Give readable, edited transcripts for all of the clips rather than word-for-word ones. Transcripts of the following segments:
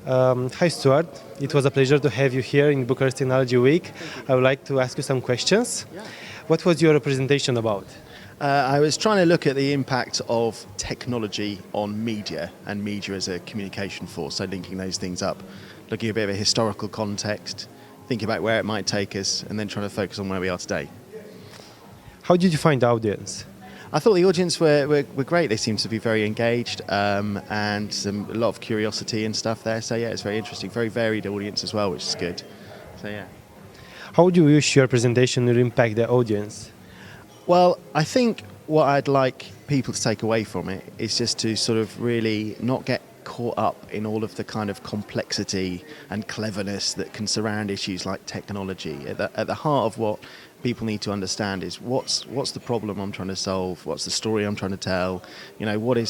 Hi Stuart, it was a pleasure to have you here in Bucharest Technology Week. I would like to ask you some questions. What was your presentation about? I was trying to look at the impact of technology on media and media as a communication force, so linking those things up, looking at a bit of a historical context, thinking about where it might take us, and then trying to focus on where we are today. How did you find the audience? I thought the audience were great. They seemed to be very engaged and a lot of curiosity and stuff there. So yeah, it's very interesting. Very varied audience as well, which is good. So yeah. How would you wish your presentation would impact the audience? Well, I think what I'd like people to take away from it is just to sort of really not get caught up in all of the kind of complexity and cleverness that can surround issues like technology. At the heart of what people need to understand is what's the problem I'm trying to solve, what's the story I'm trying to tell, you know, what I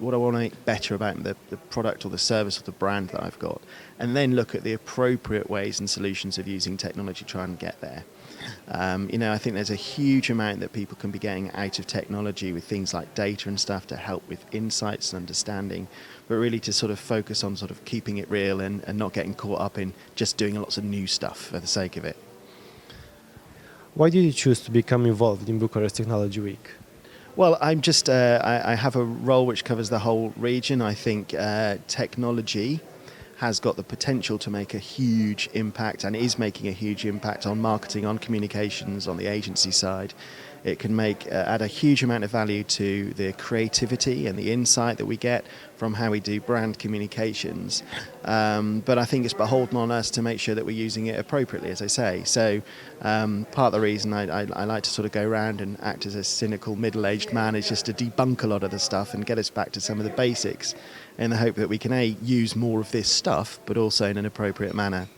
want to make better about the product or the service or the brand that I've got, and then look at the appropriate ways and solutions of using technology to try and get there. I think there's a huge amount that people can be getting out of technology with things like data and stuff to help with insights and understanding, but really to sort of focus on sort of keeping it real and not getting caught up in just doing lots of new stuff for the sake of it. Why did you choose to become involved in Bucharest Technology Week? Well, I'm just, I have a role which covers the whole region. I think technology has got the potential to make a huge impact and is making a huge impact on marketing, on communications, on the agency side. It can add a huge amount of value to the creativity and the insight that we get from how we do brand communications. But I think it's beholden on us to make sure that we're using it appropriately, as I say. So part of the reason I like to sort of go around and act as a cynical middle-aged man is just to debunk a lot of the stuff and get us back to some of the basics in the hope that we can use more of this stuff, but also in an appropriate manner.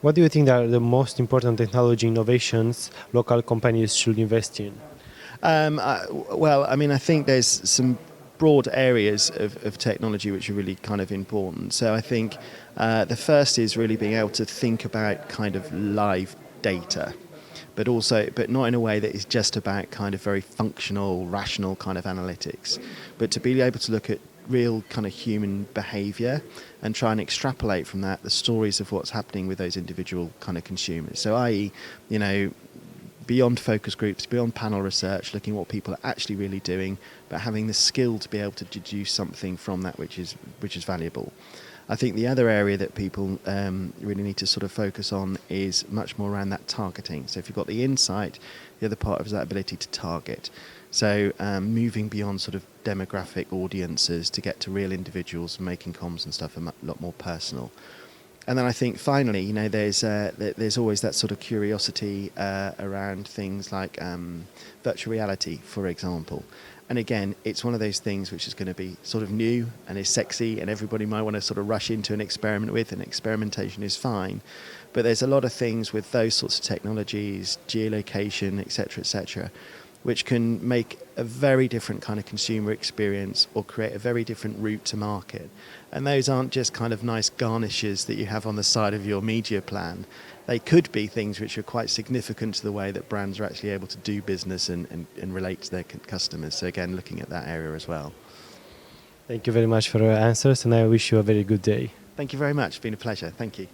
What do you think are the most important technology innovations local companies should invest in? I think there's some broad areas of technology which are really kind of important. So I think the first is really being able to think about kind of live data, but not in a way that is just about kind of very functional, rational kind of analytics, but to be able to look at real kind of human behavior and try and extrapolate from that the stories of what's happening with those individual kind of consumers. So i.e., beyond focus groups, beyond panel research, looking at what people are actually really doing, but having the skill to be able to deduce something from that which is valuable. I think the other area that people really need to sort of focus on is much more around that targeting. So if you've got the insight, the other part is that ability to target. So moving beyond sort of demographic audiences to get to real individuals, making comms and stuff a lot more personal. And then I think finally, there's always that sort of curiosity around things like virtual reality, for example. And again, it's one of those things which is going to be sort of new and is sexy and everybody might want to sort of rush into an experiment with, and experimentation is fine. But there's a lot of things with those sorts of technologies, geolocation, etc., which can make a very different kind of consumer experience or create a very different route to market. And those aren't just kind of nice garnishes that you have on the side of your media plan. They could be things which are quite significant to the way that brands are actually able to do business and relate to their customers. So again, looking at that area as well. Thank you very much for your answers, and I wish you a very good day. Thank you very much. It's been a pleasure. Thank you.